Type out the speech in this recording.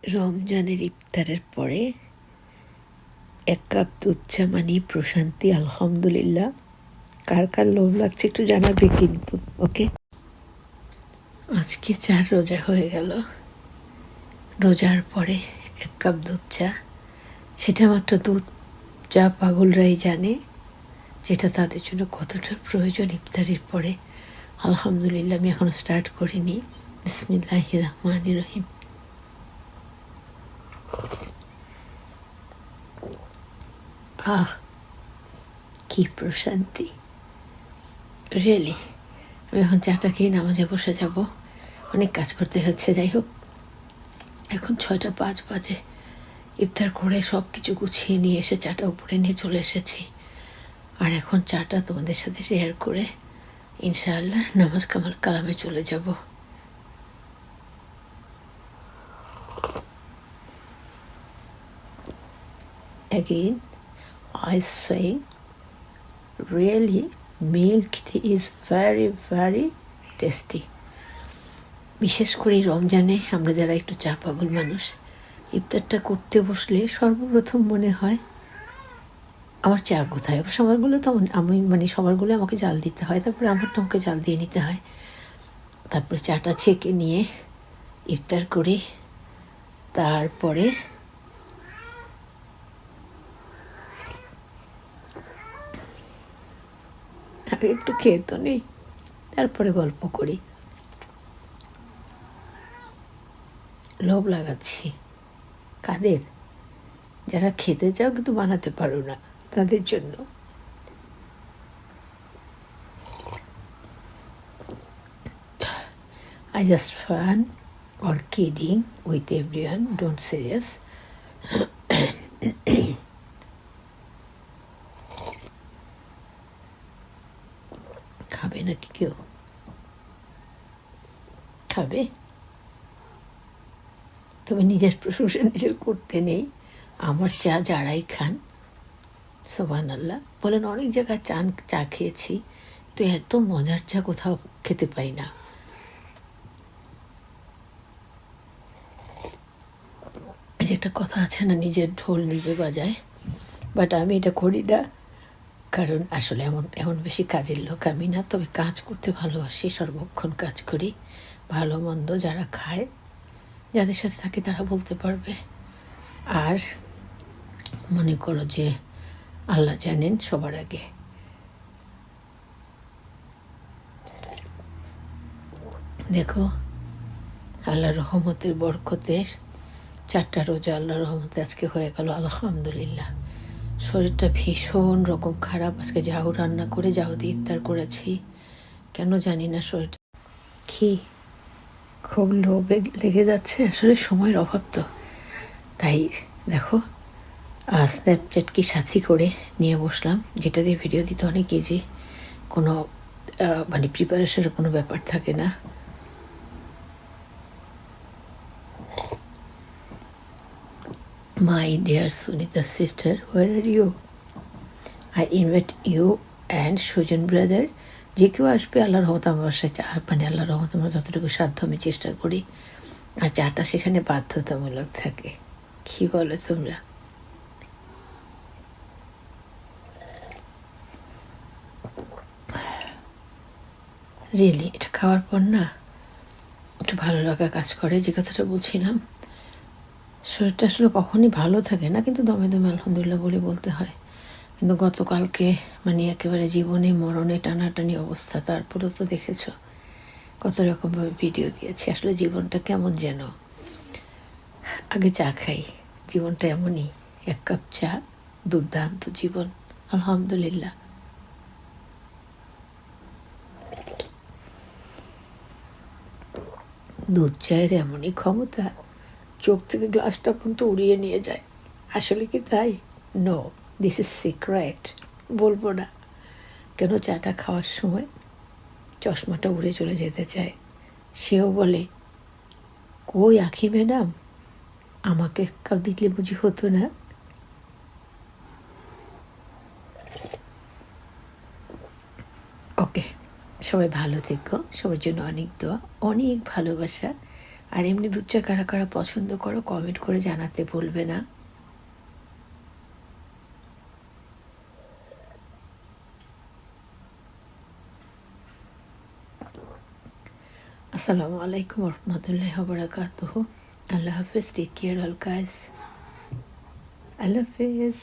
রমজানের ইফতারের পরে 1 কাপ দুধ চা মানে প্রশান্তি। আলহামদুলিল্লাহ। কার কার লোভ লাগছে একটু জানাবে কিন্তু। ওকে, আজকে 4 রোজা হয়ে গেল। রোজার পরে 1 কাপ দুধ চা, সেটা মাত্র দুধ চা পাগলরাই জানে যেটা তাদের জন্য কতটা প্রয়োজন ইফতারির পরে। আলহামদুলিল্লাহ, আমি এখনো স্টার্ট করিনি। বিসমিল্লাহির রহমানির রহিম। আহ, কি প্রশান্তি, রিয়েলি। আমি এখন চাটা খেয়ে নামাজে বসে যাব। অনেক কাজ করতে হচ্ছে। যাই হোক, এখন 6:05 বাজে। ইফতার করে সব কিছু গুছিয়ে নিয়ে এসে চাটা উপরে নিয়ে চলে এসেছি। আর এখন চাটা তোমাদের সাথে শেয়ার করে ইনশাআল্লাহ নামাজ কালামে চলে যাব। Again, I say, really, milk tea is very, very tasty. বিশেষ করে রমজানে আমরা যারা একটু চা পাগল মানুষ, ইফতারটা করতে বসলে সর্বপ্রথম মনে হয় আমার চা কোথায়। সবারগুলো তো আমি সবারগুলো আমাকে জাল দিতে হয়, তারপরে আমারটা আমাকে জাল দিয়ে নিতে হয়। তারপরে চাটা ছেঁকে নিয়ে ইফতার করি। তারপরে আগে একটু খেয়ে তো নেই, তারপরে গল্প করি। লোভ লাগাচ্ছি কাদের? যারা খেতে চাও কিন্তু বানাতে পারো না, তাদের জন্য। I just fun or kidding with everyone, don't serious. খাবে নাকি কেউ? খাবে? তবে নিজের প্রশংসা নিজের করতে নেই। আমার চা যারাই খান সুবহানাল্লাহ বলেন। অনেক জায়গায় চা খেয়েছি, তো এত মজার চা কোথাও খেতে পাই না। এই যে একটা কথা আছে না, নিজের ঢোল নিজে বাজায়, বাট আমি এটা করি না। কারণ আসলে এমন বেশি কাজের লোক আমি না। তবে কাজ করতে ভালোবাসি, সর্বক্ষণ কাজ করি। ভালো মন্দ যারা খায়, যাদের সাথে থাকে তারা বলতে পারবে। আর মনে করো যে আল্লাহ জানেন সবার আগে। দেখো, আল্লাহর রহমতের বরকতে 4টা রোজা আল্লাহর রহমতে আজকে হয়ে গেল আলহামদুলিল্লাহ। শরীরটা ভীষণ রকম খারাপ। আজকে জাউ রান্না করে জাউ দিয়ে ইফতার করেছি। কেন জানি না শরীরটা কি খুব লোভে লেগে যাচ্ছে। আসলে সময়ের অভাব তো, তাই দেখো স্ন্যাপচ্যাট কি সাথী করে নিয়ে বসলাম, যেটা দিয়ে ভিডিও দিতে অনেক ইজি। কোনো প্রিপারেশনের কোনো ব্যাপার থাকে না। My dear Sunita sister, where are you? I invite you and Sujan brother. যে কেউ আসবে, আল্লাহর রহমত আমার বাসায় চা আল্লাহর রহমত আমরা যতটুকু সাধ্য আমি চেষ্টা করি। আর চাটা সেখানে বাধ্যতামূলক থাকে। কি বলো তোমরা? রিয়েলি এটা খাওয়ার পর না একটু ভালো লাগা কাজ করে। যে কথাটা বলছিলাম, শরীরটা আসলে কখনই ভালো থাকে না, কিন্তু দমে দমে আলহামদুলিল্লাহ বলে বলতে হয়। কিন্তু গতকালকে একেবারে জীবনে মরণে টানাটানি অবস্থা। তারপরেও তো দেখেছ কত রকমভাবে ভিডিও দিয়েছি। আসলে জীবনটা কেমন যেন। আগে চা খাই, জীবনটা এমনই। 1 কাপ চা, দুর্দান্ত জীবন আলহামদুলিল্লাহ। দুধ চায়ের এমনই ক্ষমতা, চোখ থেকে গ্লাসটা পর্যন্ত উড়িয়ে নিয়ে যায়। আসলে কি তাই? No, this is secret. বলবো না কেন। চাটা খাওয়ার সময় চশমাটা উড়ে চলে যেতে চায়। সেও বলে, কই আখি ম্যাডাম, আমাকে 1 কাপ দিলে বুঝি হতো না? ওকে, সবাই ভালো থেকো। সবার জন্য অনেক দোয়া, অনেক ভালোবাসা। আর এমনি দুধ চা কারা কারা পছন্দ করো কমেন্ট করে জানাতে ভুলবে না। আসসালামু আলাইকুম রহমতুল্লাহি ওয়া বারাকাতুহু। আল্লাহ হাফিজ, টেক কেয়ার অল গাইস, আল্লাহ হাফিজ।